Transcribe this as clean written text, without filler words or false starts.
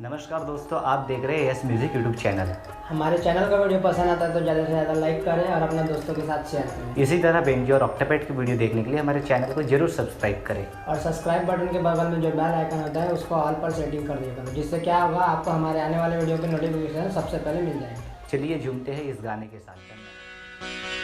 नमस्कार दोस्तों, आप देख रहे हैं यस म्यूजिक यूट्यूब चैनल। हमारे चैनल का वीडियो पसंद आता है तो ज़्यादा से ज़्यादा लाइक करें और अपने दोस्तों के साथ शेयर करें। इसी तरह बेंजी और ऑक्टोपैड की वीडियो देखने के लिए हमारे चैनल को जरूर सब्सक्राइब करें और सब्सक्राइब बटन के बगल में जो बेल आइकन होता है उसको ऑल पर सेटिंग कर दिया करो, जिससे क्या होगा, आपको हमारे आने वाले वीडियो के नोटिफिकेशन सबसे पहले मिल जाएंगे। चलिए झूमते हैं इस गाने के साथ।